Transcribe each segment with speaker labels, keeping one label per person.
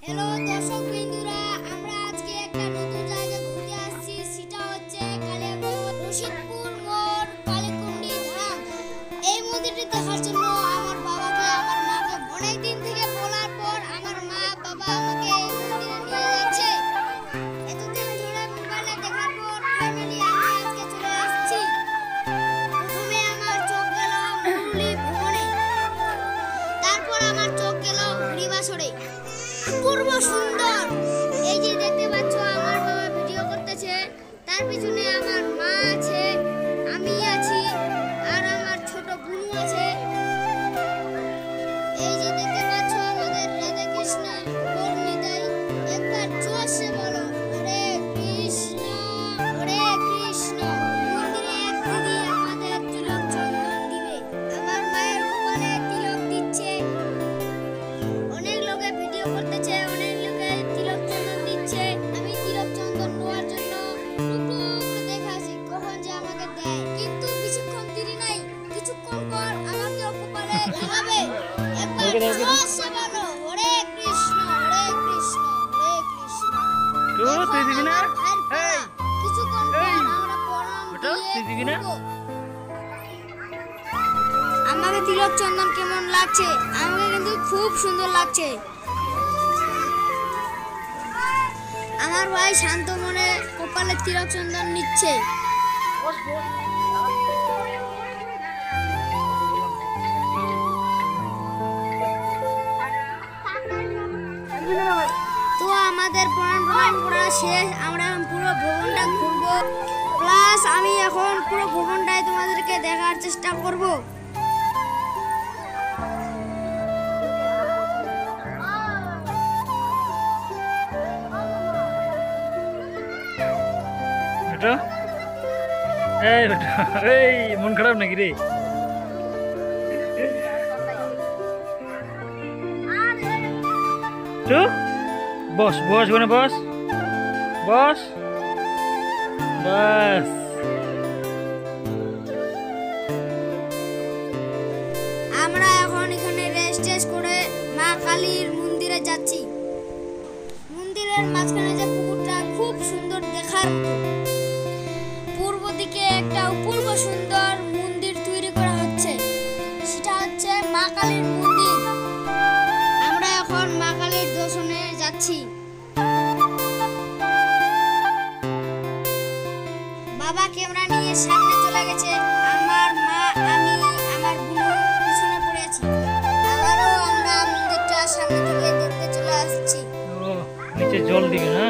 Speaker 1: Hello দর্শক বিন্দুরা, আমরা আজকে একটা নতুন জায়গায় ঘুরতে আসছি। সেটা হচ্ছে কালিয়াগঞ্জ রশিদপুর মোড় কালীকুণ্ডি ধাম। এই মন্দিরটি দেখার জন্য আমার বাবাকে আমার মাকে অনেক দিন থেকে বলার পর আমার মা বাবা আমাকে এই মন্দিরে নিয়ে যাচ্ছে। এতদিন ধরে মোবাইলে দেখার পর ফাইনালি আমি আজকে চলে আসছি। প্রথমে আমার চোখ গেল মুরুলি ভবনে, তারপর আমার চোখ গেল হরিবাসরে। অপূর্ব সুন্দর। এই যে দেখতে পাচ্ছ আমার বাবা ভিডিও করতেছে, তার পিছনে আমার মা আছে, আমি আছি, আর আমার ছোট বোন আছে। এই যে দেখতে পাচ্ছ আমাদের রাধা কৃষ্ণ বর্ণিতাই। একবার জোরসে বলো হরে কৃষ্ণ হরে কৃষ্ণ। মন্দিরে এক দিদি আমাদের তিলক চন্দন দিবে। আমার মায়ের কপালে তিলক দিচ্ছে। অনেক লোকে ভিডিও করতেছে, অনেক লোকে তিলক চন্দন দিচ্ছে। আমি তিলক চন্দন নেওয়ার জন্য টুকটুক করে দেখে আসি কখন যে আমাকে দেয়, কিন্তু বেশিক্ষণ দেরি নাই। কিছুক্ষণ পর আমাকে কপালে লাগাবে। একবার জোরসে বলো হরে কৃষ্ণ হরে কৃষ্ণ হরে কৃষ্ণ।
Speaker 2: তুই দিবি না?
Speaker 1: কিছুক্ষণ পর আমরা প্রণাম দিয়ে ঘুরবো। আমাকে তিলক চন্দন কেমন লাগছে? আমাকে কিন্তু খুব সুন্দর লাগছে। আমার ভাই শান্ত মনে কপালে তিলক চন্দন নিচ্ছে। তো আমাদের প্রণাম করা শেষ। আমরা পুরো ভবনটা ঘুরবো, প্লাস আমি এখন পুরো ভবনটাই তোমাদেরকে দেখার চেষ্টা করব।
Speaker 2: এই মন খারাপ নাকি রে? বস বস ওখানে বস বস বাস।
Speaker 1: আমরা এখন এখানে রেস্ট করে মা কালীর মন্দিরে যাচ্ছি। মন্দিরের মাঝখানে যে পুকুরটা খুব সুন্দর দেখার মতো। পূর্ব দিকে একটা অপূর্ব সুন্দর মন্দির তৈরি করা হচ্ছে, সেটা হচ্ছে মা কালীর মন্দির। আমরা এখন মা কালীর দর্শনে যাচ্ছি। বাবা ক্যামেরা নিয়ে সামনে চলে গেছে, আমার মা আমি আমার বোন পিছনে পড়ে আছি। আবারও আমরা মন্দিরটা সামনে থেকে দেখতে চলে আসছি।
Speaker 2: নিচে জল দিবে না?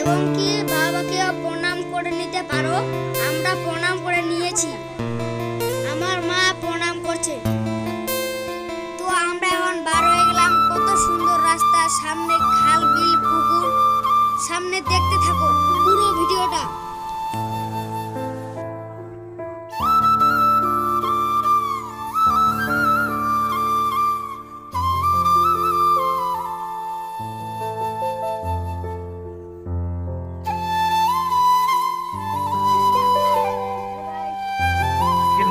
Speaker 2: এবং কি বাবাকে প্রণাম করে নিতে পারো। আমরা প্রণাম করে নিয়েছি, আমার মা প্রণাম করছে। তো আমরা এখন বার হয়ে গেলাম। কত সুন্দর রাস্তা, সামনে খাল বিল পুকুর, সামনে দেখতে থাকো পুরো ভিডিওটা।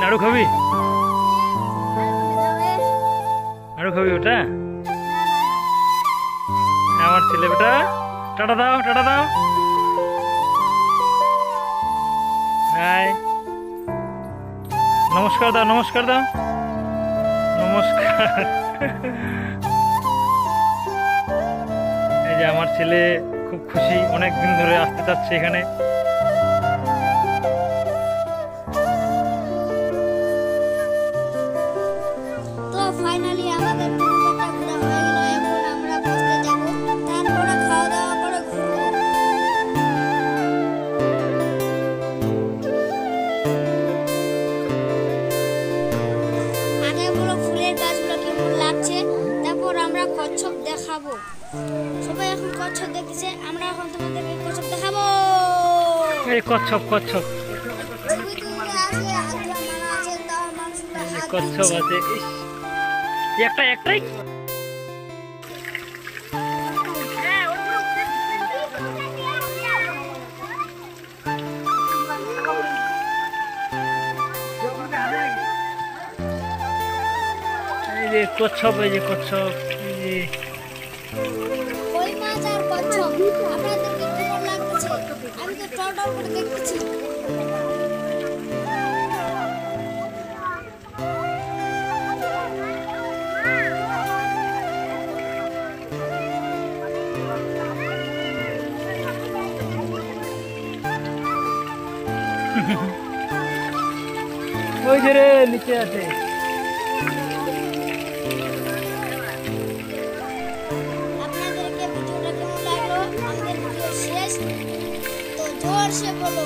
Speaker 2: নাড়ু খাবি? নাড়ু খাবি ওটা? আমার ছেলে বেটা টাটা দাও, টাটা দাও। হাই, নমস্কার দাও, নমস্কার দাও, নমস্কার। এই যে আমার ছেলে খুব খুশি, অনেক দিন ধরে আসতে চাচ্ছে এখানে।
Speaker 1: ফাইনালি আমাদের পুরোটা ঘোরা হয়ে গেল। এখন আমরা বসতে যাব, তারপরে খাওয়া দাওয়া করে ঘুরবো। আগে বলো ফুলের গাছগুলো কেমন লাগছে?
Speaker 2: কচ্ছপ দেখাবো। সবাই এখন কচ্ছপ দেখতেছে, আমরা এখন তোমাদেরকে কচ্ছপ দেখাবো।
Speaker 3: এই কচ্ছপ কচ্ছপ
Speaker 1: ছবি তুলতে আসে, হাত দিয়ে মানা আছে, তাও মানুষগুলো হাত
Speaker 3: কচ্ছপ
Speaker 1: দিচ্ছে।
Speaker 3: আছে। ইস, একটাই এই যে কচ্ছপ, এই যে কচ্ছপ, এই যে
Speaker 1: কই মাছ আর কচ্ছপ আপনাদেরকে কেমন লাগতেছে? আমি তো টলটল করে দেখতেছি।
Speaker 3: ওই যে রে নিচে আছে।
Speaker 1: আপনাদেরকে ভিডিওটা কেমন লাগলো? আমাদের ভিডিও শেষ, তো জোরসে বলো